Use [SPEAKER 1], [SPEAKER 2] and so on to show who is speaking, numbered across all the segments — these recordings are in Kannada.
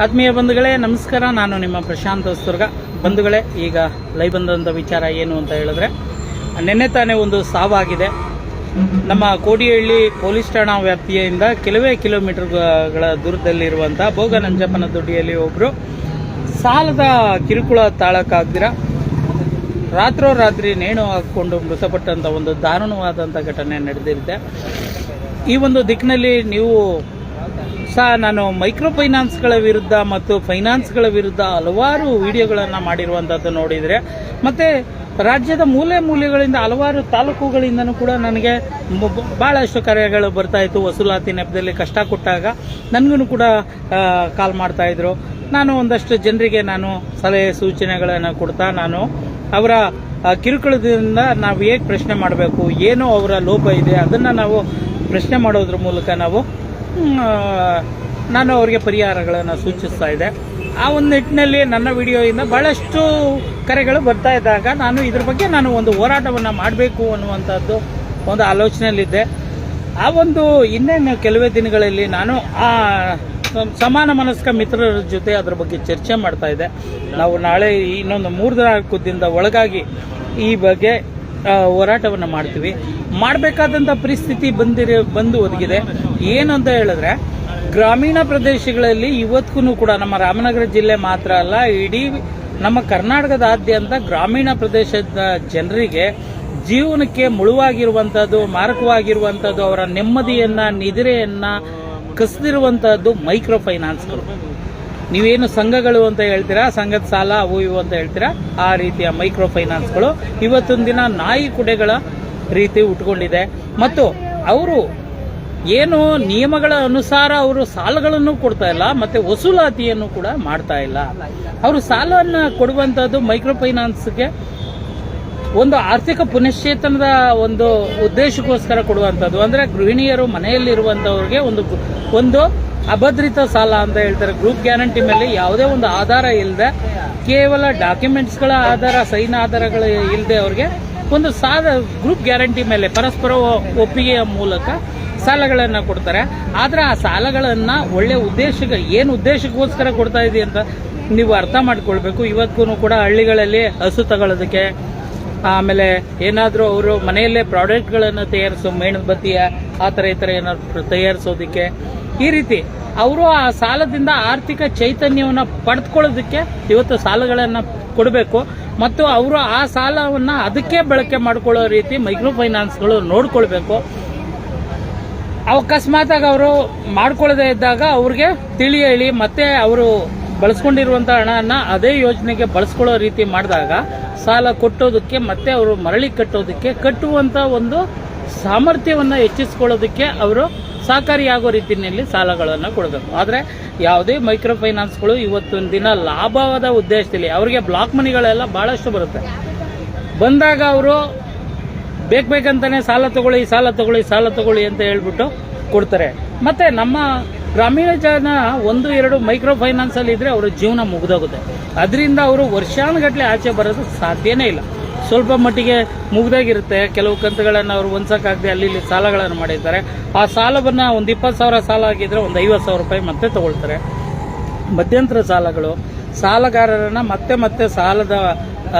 [SPEAKER 1] ಆತ್ಮೀಯ ಬಂಧುಗಳೇ ನಮಸ್ಕಾರ. ನಾನು ನಿಮ್ಮ ಪ್ರಶಾಂತ್ ಹೊಸದುರ್ಗ. ಬಂಧುಗಳೇ, ಈಗ ಲೈವ್ ಬಂದಂಥ ವಿಚಾರ ಏನು ಅಂತ ಹೇಳಿದ್ರೆ, ನಿನ್ನೆ ತಾನೇ ಒಂದು ಸಾವಾಗಿದೆ. ನಮ್ಮ ಕೋಡಿಹಳ್ಳಿ ಪೊಲೀಸ್ ಠಾಣಾ ವ್ಯಾಪ್ತಿಯಿಂದ ಕೆಲವೇ ಕಿಲೋಮೀಟರ್ಗಳ ದೂರದಲ್ಲಿರುವಂಥ ಭೋಗನಂಜಪ್ಪನದೊಡ್ಡಿಯಲ್ಲಿ ಒಬ್ಬರು ಸಾಲದ ಕಿರುಕುಳ ತಾಳಕ್ಕಾಗ್ದಿರ ರಾತ್ರೋರಾತ್ರಿ ನೇಣು ಹಾಕಿಕೊಂಡು ಮೃತಪಟ್ಟಂಥ ಒಂದು ದಾರುಣವಾದಂಥ ಘಟನೆ ನಡೆದಿರುತ್ತೆ. ಈ ಒಂದು ದಿಕ್ಕಿನಲ್ಲಿ ನೀವು ನಾನು ಮೈಕ್ರೋ ಫೈನಾನ್ಸ್ಗಳ ವಿರುದ್ಧ ಮತ್ತು ಫೈನಾನ್ಸ್ಗಳ ವಿರುದ್ಧ ಹಲವಾರು ವಿಡಿಯೋಗಳನ್ನು ಮಾಡಿರುವಂಥದ್ದು ನೋಡಿದರೆ, ಮತ್ತು ರಾಜ್ಯದ ಮೂಲೆಗಳಿಂದ ಹಲವಾರು ತಾಲೂಕುಗಳಿಂದನೂ ಕೂಡ ನನಗೆ ಭಾಳಷ್ಟು ಕರೆಗಳು ಬರ್ತಾಯಿತ್ತು. ವಸೂಲಾತಿ ನೆಪದಲ್ಲಿ ಕಷ್ಟ ಕೊಟ್ಟಾಗ ನನಗೂ ಕೂಡ ಕಾಲ್ ಮಾಡ್ತಾಯಿದ್ರು. ನಾನು ಒಂದಷ್ಟು ಜನರಿಗೆ ನಾನು ಸಲಹೆ ಸೂಚನೆಗಳನ್ನು ಕೊಡ್ತಾ, ನಾನು ಅವರ ಕಿರುಕುಳದಿಂದ ನಾವು ಹೇಗೆ ಪ್ರಶ್ನೆ ಮಾಡಬೇಕು, ಏನೋ ಅವರ ಲೋಪ ಇದೆ, ಅದನ್ನು ನಾವು ಪ್ರಶ್ನೆ ಮಾಡೋದ್ರ ಮೂಲಕ ನಾನು ಅವರಿಗೆ ಪರಿಹಾರಗಳನ್ನು ಸೂಚಿಸ್ತಾ ಇದ್ದೆ. ಆ ಒಂದು ನಿಟ್ಟಿನಲ್ಲಿ ನನ್ನ ವಿಡಿಯೋಯಿಂದ ಭಾಳಷ್ಟು ಕರೆಗಳು ಬರ್ತಾ ಇದ್ದಾಗ ನಾನು ಇದ್ರ ಬಗ್ಗೆ ಒಂದು ಹೋರಾಟವನ್ನು ಮಾಡಬೇಕು ಅನ್ನುವಂಥದ್ದು ಒಂದು ಆಲೋಚನೆಯಲ್ಲಿದ್ದೆ. ಆ ಒಂದು ಇನ್ನೇನು ಕೆಲವೇ ದಿನಗಳಲ್ಲಿ ನಾನು ಆ ಸಮಾನ ಮನಸ್ಕ ಮಿತ್ರರ ಜೊತೆ ಅದರ ಬಗ್ಗೆ ಚರ್ಚೆ ಮಾಡ್ತಾ ಇದ್ದೆ. ನಾವು ನಾಳೆ ಇನ್ನೊಂದು 3-4 ದಿನದ ಒಳಗಾಗಿ ಈ ಬಗ್ಗೆ ಹೋರಾಟವನ್ನು ಮಾಡ್ತೀವಿ. ಮಾಡಬೇಕಾದಂಥ ಪರಿಸ್ಥಿತಿ ಬಂದು ಒದಗಿದೆ. ಏನು ಅಂತ ಹೇಳಿದ್ರೆ, ಗ್ರಾಮೀಣ ಪ್ರದೇಶಗಳಲ್ಲಿ ಇವತ್ತಿಗೂ ಕೂಡ ನಮ್ಮ ರಾಮನಗರ ಜಿಲ್ಲೆ ಮಾತ್ರ ಅಲ್ಲ, ಇಡೀ ನಮ್ಮ ಕರ್ನಾಟಕದಾದ್ಯಂತ ಗ್ರಾಮೀಣ ಪ್ರದೇಶದ ಜನರಿಗೆ ಜೀವನಕ್ಕೆ ಮುಳುವಾಗಿರುವಂಥದ್ದು, ಮಾರಕವಾಗಿರುವಂಥದ್ದು, ಅವರ ನೆಮ್ಮದಿಯನ್ನು ನಿದ್ರೆಯನ್ನು ಕಸಿದಿರುವಂಥದ್ದು ಮೈಕ್ರೋ ಫೈನಾನ್ಸ್ಗಳು. ನೀವೇನು ಸಂಘಗಳು ಅಂತ ಹೇಳ್ತೀರಾ, ಸಂಘದ ಸಾಲ ಅವು ಇವು ಅಂತ ಹೇಳ್ತೀರಾ, ಆ ರೀತಿಯ ಮೈಕ್ರೋ ಫೈನಾನ್ಸ್ಗಳು ಇವತ್ತೊಂದು ದಿನ ನಾಯಿ ಕುಡೆಗಳ ರೀತಿ ಉಟ್ಕೊಂಡಿದೆ. ಮತ್ತು ಅವರು ಏನು ನಿಯಮಗಳ ಅನುಸಾರ ಅವರು ಸಾಲಗಳನ್ನು ಕೊಡ್ತಾ ಇಲ್ಲ, ಮತ್ತೆ ವಸೂಲಾತಿಯನ್ನು ಕೂಡ ಮಾಡ್ತಾ ಇಲ್ಲ. ಅವರು ಸಾಲವನ್ನು ಕೊಡುವಂಥದ್ದು ಮೈಕ್ರೋ ಫೈನಾನ್ಸ್ಗೆ ಒಂದು ಆರ್ಥಿಕ ಪುನಶ್ಚೇತನದ ಒಂದು ಉದ್ದೇಶಕ್ಕೋಸ್ಕರ ಕೊಡುವಂಥದ್ದು. ಅಂದರೆ ಗೃಹಿಣಿಯರು ಮನೆಯಲ್ಲಿರುವಂಥವ್ರಿಗೆ ಒಂದು ಅಭದ್ರಿತ ಸಾಲ ಅಂತ ಹೇಳ್ತಾರೆ. ಗ್ರೂಪ್ ಗ್ಯಾರಂಟಿ ಮೇಲೆ ಯಾವುದೇ ಒಂದು ಆಧಾರ ಇಲ್ಲದೆ, ಕೇವಲ ಡಾಕ್ಯುಮೆಂಟ್ಸ್ಗಳ ಆಧಾರ, ಸೈನ್ ಆಧಾರಗಳು ಇಲ್ಲದೆ ಅವ್ರಿಗೆ ಒಂದು ಗ್ರೂಪ್ ಗ್ಯಾರಂಟಿ ಮೇಲೆ ಪರಸ್ಪರ ಒಪ್ಪಿಗೆಯ ಮೂಲಕ ಸಾಲಗಳನ್ನು ಕೊಡ್ತಾರೆ. ಆದರೆ ಆ ಸಾಲಗಳನ್ನು ಒಳ್ಳೆ ಏನು ಉದ್ದೇಶಕ್ಕೋಸ್ಕರ ಕೊಡ್ತಾ ಇದೆ ಅಂತ ನೀವು ಅರ್ಥ ಮಾಡ್ಕೊಳ್ಬೇಕು. ಇವತ್ತಿಗೂ ಕೂಡ ಹಳ್ಳಿಗಳಲ್ಲಿ ಹಸು ತಗೊಳ್ಳೋದಕ್ಕೆ, ಆಮೇಲೆ ಏನಾದರೂ ಅವರು ಮನೆಯಲ್ಲೇ ಪ್ರಾಡಕ್ಟ್ಗಳನ್ನು ಮೇಣದ ಬತ್ತಿಯ ಆ ಥರ ಈ ಥರ ಏನಾದ್ರು ತಯಾರಿಸೋದಕ್ಕೆ, ಈ ರೀತಿ ಅವರು ಆ ಸಾಲದಿಂದ ಆರ್ಥಿಕ ಚೈತನ್ಯವನ್ನು ಪಡೆದುಕೊಳ್ಳೋದಕ್ಕೆ ಇವತ್ತು ಸಾಲಗಳನ್ನು ಕೊಡಬೇಕು. ಮತ್ತು ಅವರು ಆ ಸಾಲವನ್ನು ಅದಕ್ಕೆ ಬಳಕೆ ಮಾಡಿಕೊಳ್ಳೋ ರೀತಿ ಮೈಕ್ರೋ ಫೈನಾನ್ಸ್ಗಳು ನೋಡ್ಕೊಳ್ಬೇಕು. ಅಕಸ್ಮಾತಾಗಿ ಅವರು ಮಾಡ್ಕೊಳ್ಳದೆ ಇದ್ದಾಗ ಅವ್ರಿಗೆ ತಿಳಿ ಹೇಳಿ ಮತ್ತೆ ಅವರು ಬಳಸ್ಕೊಂಡಿರುವಂಥ ಹಣನ ಅದೇ ಯೋಜನೆಗೆ ಬಳಸ್ಕೊಳ್ಳೋ ರೀತಿ ಮಾಡಿದಾಗ ಸಾಲ ಕೊಟ್ಟೋದಕ್ಕೆ ಮತ್ತೆ ಅವರು ಮರಳಿ ಕಟ್ಟುವಂಥ ಒಂದು ಸಾಮರ್ಥ್ಯವನ್ನು ಹೆಚ್ಚಿಸ್ಕೊಳ್ಳೋದಕ್ಕೆ ಅವರು ಸಹಕಾರಿಯಾಗೋ ರೀತಿಯಲ್ಲಿ ಸಾಲಗಳನ್ನು ಕೊಡಬೇಕು. ಆದರೆ ಯಾವುದೇ ಮೈಕ್ರೋ ಫೈನಾನ್ಸ್ಗಳು ಇವತ್ತೊಂದು ದಿನ ಲಾಭವಾದ ಉದ್ದೇಶದಲ್ಲಿ ಅವರಿಗೆ ಬ್ಲಾಕ್ ಮನಿಗಳೆಲ್ಲ ಭಾಳಷ್ಟು ಬರುತ್ತೆ. ಬಂದಾಗ ಅವರು ಬೇಕಂತಾನೆ ಸಾಲ ತಗೊಳ್ಳಿ ಅಂತ ಹೇಳ್ಬಿಟ್ಟು ಕೊಡ್ತಾರೆ. ಮತ್ತೆ ನಮ್ಮ ಗ್ರಾಮೀಣ ಜನ 1-2 ಮೈಕ್ರೋ ಫೈನಾನ್ಸಲ್ಲಿ ಇದ್ರೆ ಅವರ ಜೀವನ ಮುಗಿದೋಗುತ್ತೆ. ಅದರಿಂದ ಅವರು ವರ್ಷಾನುಗಟ್ಟಲೆ ಆಚೆ ಬರೋದು ಸಾಧ್ಯನೇ ಇಲ್ಲ. ಸ್ವಲ್ಪ ಮಟ್ಟಿಗೆ ಮುಗ್ದಾಗಿರುತ್ತೆ. ಕೆಲವು ಕಂತುಗಳನ್ನು ಅವರು ಹೊಂದಕ್ಕಾಗದೆ ಅಲ್ಲಿ ಸಾಲಗಳನ್ನು ಮಾಡಿರ್ತಾರೆ. ಆ ಸಾಲವನ್ನು ಒಂದು 20,000 ಸಾಲ ಆಗಿದ್ರೆ ಒಂದು 50,000 ರೂಪಾಯಿ ಮತ್ತೆ ತಗೊಳ್ತಾರೆ. ಮಧ್ಯಂತರ ಸಾಲಗಳು ಸಾಲಗಾರರನ್ನ ಮತ್ತೆ ಸಾಲದ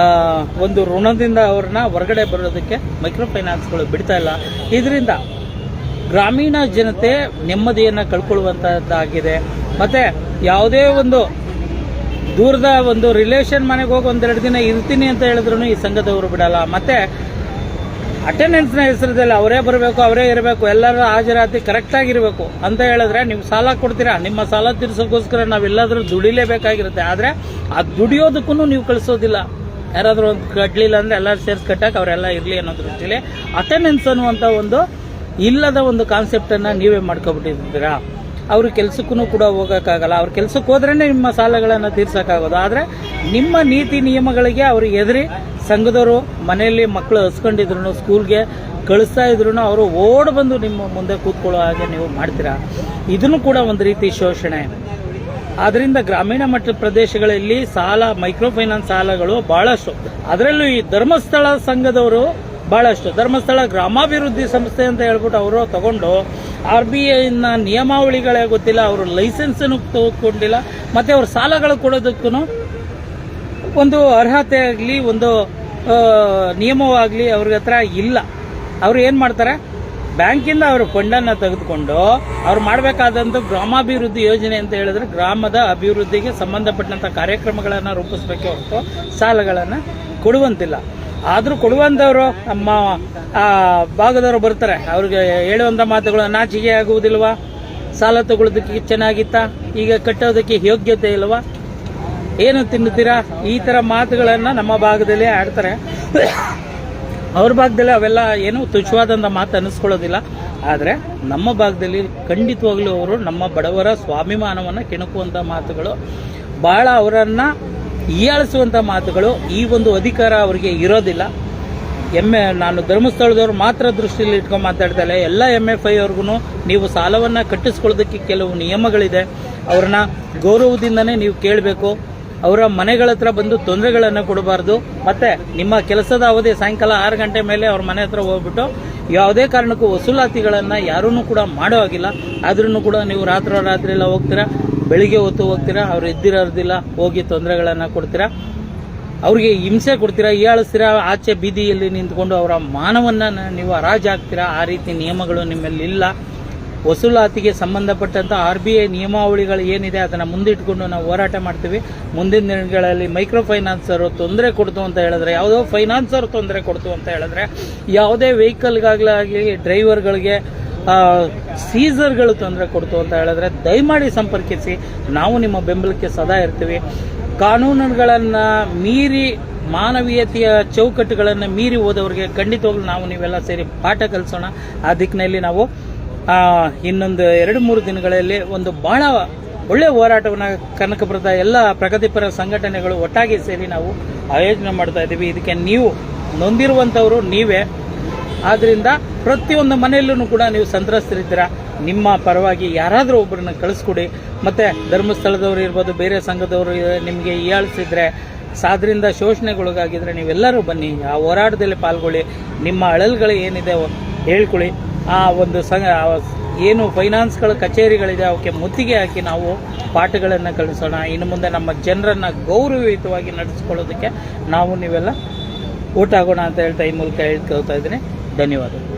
[SPEAKER 1] ಒಂದು ಋಣದಿಂದ ಅವ್ರನ್ನ ಹೊರಗಡೆ ಬರೋದಕ್ಕೆ ಮೈಕ್ರೋ ಫೈನಾನ್ಸ್ಗಳು ಬಿಡ್ತಾ ಇಲ್ಲ. ಇದರಿಂದ ಗ್ರಾಮೀಣ ಜನತೆ ನೆಮ್ಮದಿಯನ್ನು ಕಳ್ಕೊಳ್ಳುವಂಥದ್ದಾಗಿದೆ. ಮತ್ತೆ ಯಾವುದೇ ಒಂದು ದೂರದ ಒಂದು ರಿಲೇಷನ್ ಮನೆಗೆ ಹೋಗಿ 1-2 ದಿನ ಇರ್ತೀನಿ ಅಂತ ಹೇಳಿದ್ರು ಈ ಸಂಘದವರು ಬಿಡಲ್ಲ. ಮತ್ತೆ ಅಟೆಂಡೆನ್ಸ್ನ ಹೆಸರದಲ್ಲಿ ಅವರೇ ಬರಬೇಕು, ಅವರೇ ಇರಬೇಕು, ಎಲ್ಲರ ಹಾಜರಾತಿ ಕರೆಕ್ಟಾಗಿರಬೇಕು ಅಂತ ಹೇಳಿದ್ರೆ ನೀವು ಸಾಲ ಕೊಡ್ತೀರಾ. ನಿಮ್ಮ ಸಾಲ ತೀರ್ಸೋಕ್ಕೋಸ್ಕರ ನಾವೆಲ್ಲಾದರೂ ದುಡಿಲೇಬೇಕಾಗಿರುತ್ತೆ. ಆದರೆ ಆ ದುಡಿಯೋದಕ್ಕೂ ನೀವು ಕಳಿಸೋದಿಲ್ಲ. ಯಾರಾದರೂ ಒಂದು ಕಟ್ಟಲಿಲ್ಲ ಅಂದರೆ ಎಲ್ಲರೂ ಸೇರಿಸಿ ಕಟ್ಟಕ್ಕೆ ಅವರೆಲ್ಲ ಇರಲಿ ಅನ್ನೋ ದೃಷ್ಟಿಯಲ್ಲಿ ಅಟೆಂಡೆನ್ಸ್ ಅನ್ನುವಂಥ ಒಂದು ಇಲ್ಲದ ಒಂದು ಕಾನ್ಸೆಪ್ಟನ್ನು ನೀವೇ ಮಾಡ್ಕೊಬಿಟ್ಟಿದ್ದೀರಾ. ಅವ್ರ ಕೆಲಸಕ್ಕೂ ಕೂಡ ಹೋಗೋಕ್ಕಾಗಲ್ಲ. ಅವ್ರ ಕೆಲಸಕ್ಕೆ ಹೋದ್ರೇ ನಿಮ್ಮ ಸಾಲಗಳನ್ನು ತೀರ್ಸೋಕ್ಕಾಗೋದು. ಆದರೆ ನಿಮ್ಮ ನೀತಿ ನಿಯಮಗಳಿಗೆ ಅವರು ಎದುರಿ ಸಂಘದವರು ಮನೆಯಲ್ಲಿ ಮಕ್ಕಳು ಹಸ್ಕೊಂಡಿದ್ರು, ಸ್ಕೂಲ್ಗೆ ಕಳಿಸ್ತಾ ಇದ್ರು ಅವರು ಓಡ್ ಬಂದು ನಿಮ್ಮ ಮುಂದೆ ಕೂತ್ಕೊಳ್ಳೋ ಹಾಗೆ ನೀವು ಮಾಡ್ತೀರಾ. ಇದನ್ನು ಕೂಡ ಒಂದು ರೀತಿ ಶೋಷಣೆ. ಆದ್ದರಿಂದ ಗ್ರಾಮೀಣ ಮಟ್ಟ ಪ್ರದೇಶಗಳಲ್ಲಿ ಮೈಕ್ರೋ ಫೈನಾನ್ಸ್ ಸಾಲಗಳು ಬಹಳಷ್ಟು, ಅದರಲ್ಲೂ ಈ ಧರ್ಮಸ್ಥಳ ಸಂಘದವರು ಬಹಳಷ್ಟು, ಧರ್ಮಸ್ಥಳ ಗ್ರಾಮಾಭಿವೃದ್ಧಿ ಸಂಸ್ಥೆ ಅಂತ ಹೇಳ್ಬಿಟ್ಟು ಅವರು ತಗೊಂಡು RBIನ ನಿಯಮಾವಳಿಗಳೇ ಗೊತ್ತಿಲ್ಲ, ಅವರು ಲೈಸೆನ್ಸನ್ನು ತಗೊಂಡಿಲ್ಲ, ಮತ್ತು ಅವ್ರ ಸಾಲಗಳು ಕೊಡೋದಕ್ಕೂ ಒಂದು ಅರ್ಹತೆ ಆಗಲಿ ಒಂದು ನಿಯಮವಾಗಲಿ ಅವ್ರ ಹತ್ರ ಇಲ್ಲ. ಅವ್ರು ಏನು ಮಾಡ್ತಾರೆ, ಬ್ಯಾಂಕಿಂದ ಅವರು ಫಂಡನ್ನು ತೆಗೆದುಕೊಂಡು ಅವ್ರು ಮಾಡಬೇಕಾದಂಥ ಗ್ರಾಮಾಭಿವೃದ್ಧಿ ಯೋಜನೆ ಅಂತ ಹೇಳಿದ್ರೆ ಗ್ರಾಮದ ಅಭಿವೃದ್ಧಿಗೆ ಸಂಬಂಧಪಟ್ಟಂಥ ಕಾರ್ಯಕ್ರಮಗಳನ್ನು ರೂಪಿಸಬೇಕೆ ಹೊರತು ಸಾಲಗಳನ್ನು ಕೊಡುವಂತಿಲ್ಲ. ಆದರೂ ಕೊಡುವಂಥವ್ರು ನಮ್ಮ ಭಾಗದವರು ಬರ್ತಾರೆ, ಅವ್ರಿಗೆ ಹೇಳುವಂಥ ಮಾತುಗಳು ನಾಚಿಕೆ ಆಗುವುದಿಲ್ವಾ? ಸಾಲ ತಗೊಳ್ಳೋದಕ್ಕೆ ಚೆನ್ನಾಗಿತ್ತಾ? ಈಗ ಕಟ್ಟೋದಕ್ಕೆ ಯೋಗ್ಯತೆ ಇಲ್ವಾ? ಏನು ತಿನ್ನುತ್ತೀರಾ? ಈ ಥರ ಮಾತುಗಳನ್ನು ನಮ್ಮ ಭಾಗದಲ್ಲಿ ಆಡ್ತಾರೆ. ಅವ್ರ ಭಾಗದಲ್ಲಿ ಅವೆಲ್ಲ ಏನು ತುಚ್ಛವಾದಂಥ ಮಾತು ಅನ್ನಿಸ್ಕೊಳ್ಳೋದಿಲ್ಲ. ಆದರೆ ನಮ್ಮ ಭಾಗದಲ್ಲಿ ಖಂಡಿತವಾಗ್ಲೂ ಅವರು ನಮ್ಮ ಬಡವರ ಸ್ವಾಭಿಮಾನವನ್ನು ಕೆಣಕುವಂಥ ಮಾತುಗಳು, ಭಾಳ ಅವರನ್ನು ಹೀಯಾಳಿಸುವಂಥ ಮಾತುಗಳು, ಈ ಒಂದು ಅಧಿಕಾರ ಅವರಿಗೆ ಇರೋದಿಲ್ಲ. ನಾನು ಧರ್ಮಸ್ಥಳದವ್ರು ಮಾತ್ರ ದೃಷ್ಟಿಯಲ್ಲಿ ಇಟ್ಕೊಂಡು ಮಾತಾಡ್ತಾರೆ. ಎಲ್ಲ MFI ಅವ್ರಿಗೂ ನೀವು ಸಾಲವನ್ನು ಕಟ್ಟಿಸ್ಕೊಳ್ಳೋದಕ್ಕೆ ಕೆಲವು ನಿಯಮಗಳಿದೆ, ಅವ್ರನ್ನ ಗೌರವದಿಂದನೇ ನೀವು ಕೇಳಬೇಕು. ಅವರ ಮನೆಗಳ ಹತ್ರ ಬಂದು ತೊಂದರೆಗಳನ್ನು ಕೊಡಬಾರ್ದು. ಮತ್ತು ನಿಮ್ಮ ಕೆಲಸದ ಅವಧಿ ಸಾಯಂಕಾಲ 6 ಗಂಟೆ ಮೇಲೆ ಅವ್ರ ಮನೆ ಹತ್ರ ಹೋಗ್ಬಿಟ್ಟು ಯಾವುದೇ ಕಾರಣಕ್ಕೂ ವಸೂಲಾತಿಗಳನ್ನು ಯಾರೂ ಕೂಡ ಮಾಡೋ ಹಾಗಿಲ್ಲ. ಆದ್ರೂ ಕೂಡ ನೀವು ರಾತ್ರಿ ಎಲ್ಲ ಹೋಗ್ತೀರಾ, ಬೆಳಿಗ್ಗೆ ಹೊತ್ತು ಹೋಗ್ತೀರಾ, ಅವ್ರು ಎದ್ದಿರೋದಿಲ್ಲ, ಹೋಗಿ ತೊಂದರೆಗಳನ್ನು ಕೊಡ್ತೀರಾ, ಅವ್ರಿಗೆ ಹಿಂಸೆ ಕೊಡ್ತೀರಾ, ಹೀಯಾಳಿಸ್ತೀರಾ, ಆಚೆ ಬೀದಿಯಲ್ಲಿ ನಿಂತ್ಕೊಂಡು ಅವರ ಮಾನವನ್ನು ನೀವು ಹರಾಜಾಗ್ತೀರಾ. ಆ ರೀತಿ ನಿಯಮಗಳು ನಿಮ್ಮಲ್ಲಿ ಇಲ್ಲ. ವಸೂಲಾತಿಗೆ ಸಂಬಂಧಪಟ್ಟಂಥ RBI ನಿಯಮಾವಳಿಗಳು ಏನಿದೆ ಅದನ್ನು ಮುಂದಿಟ್ಕೊಂಡು ನಾವು ಹೋರಾಟ ಮಾಡ್ತೀವಿ. ಮುಂದಿನ ದಿನಗಳಲ್ಲಿ ಮೈಕ್ರೋ ಫೈನಾನ್ಸರು ತೊಂದರೆ ಕೊಡ್ತು ಅಂತ ಹೇಳಿದ್ರೆ, ಯಾವುದೋ ಫೈನಾನ್ಸರ್ ತೊಂದರೆ ಕೊಡ್ತು ಅಂತ ಹೇಳಿದ್ರೆ, ಯಾವುದೇ ವೆಹಿಕಲ್ಗಾಗಲಿ ಡ್ರೈವರ್ಗಳಿಗೆ ಸೀಸರ್ಗಳು ತೊಂದರೆ ಕೊಡ್ತು ಅಂತ ಹೇಳಿದ್ರೆ ದಯಮಾಡಿ ಸಂಪರ್ಕಿಸಿ. ನಾವು ನಿಮ್ಮ ಬೆಂಬಲಕ್ಕೆ ಸದಾ ಇರ್ತೀವಿ. ಕಾನೂನುಗಳನ್ನು ಮೀರಿ, ಮಾನವೀಯತೆಯ ಚೌಕಟ್ಟುಗಳನ್ನು ಮೀರಿ ಹೋದವರಿಗೆ ಖಂಡಿತವಾಗ್ಲೂ ನಾವು ನೀವೆಲ್ಲ ಸೇರಿ ಪಾಠ ಕಲಿಸೋಣ. ಆ ದಿಕ್ಕಿನಲ್ಲಿ ನಾವು ಇನ್ನೊಂದು 2-3 ದಿನಗಳಲ್ಲಿ ಒಂದು ಬಹಳ ಒಳ್ಳೆಯ ಹೋರಾಟವನ್ನು ಕನಕಪುರದ ಎಲ್ಲ ಪ್ರಗತಿಪರ ಸಂಘಟನೆಗಳು ಒಟ್ಟಾಗಿ ಸೇರಿ ನಾವು ಆಯೋಜನೆ ಮಾಡ್ತಾ ಇದ್ದೀವಿ. ಇದಕ್ಕೆ ನೀವು ನೊಂದಿರುವಂಥವರು ನೀವೇ. ಆದ್ದರಿಂದ ಪ್ರತಿಯೊಂದು ಮನೆಯಲ್ಲೂ ಕೂಡ ನೀವು ಸಂತ್ರಸ್ತರಿದ್ದೀರಾ. ನಿಮ್ಮ ಪರವಾಗಿ ಯಾರಾದರೂ ಒಬ್ಬರನ್ನ ಕಳಿಸ್ಕೊಡಿ. ಮತ್ತು ಧರ್ಮಸ್ಥಳದವರು ಇರ್ಬೋದು, ಬೇರೆ ಸಂಘದವರು ನಿಮಗೆ ಹೀಯಾಳಿಸಿದ್ರೆ, ಸಾದ್ರಿಂದ ಶೋಷಣೆಗೊಳಗಾಗಿದ್ರೆ ನೀವೆಲ್ಲರೂ ಬನ್ನಿ, ಆ ಹೋರಾಟದಲ್ಲಿ ಪಾಲ್ಗೊಳ್ಳಿ. ನಿಮ್ಮ ಅಳಲ್ಗಳು ಏನಿದೆ ಹೇಳ್ಕೊಳ್ಳಿ. ಆ ಒಂದು ಏನು ಫೈನಾನ್ಸ್ಗಳ ಕಚೇರಿಗಳಿದೆ ಅವಕ್ಕೆ ಮುತ್ತಿಗೆ ಹಾಕಿ ನಾವು ಪಾಠಗಳನ್ನು ಕಲಿಸೋಣ. ಇನ್ನು ಮುಂದೆ ನಮ್ಮ ಜನರನ್ನು ಗೌರವಯುತವಾಗಿ ನಡೆಸ್ಕೊಳ್ಳೋದಕ್ಕೆ ನಾವು ನೀವೆಲ್ಲ ಒಟ್ಟಾಗೋಣ ಅಂತ ಹೇಳ್ತಾ ಈ ಮೂಲಕ ಹೇಳ್ಕೊಳ್ತಾ ಇದ್ದೀನಿ. ಧನ್ಯವಾದಗಳು.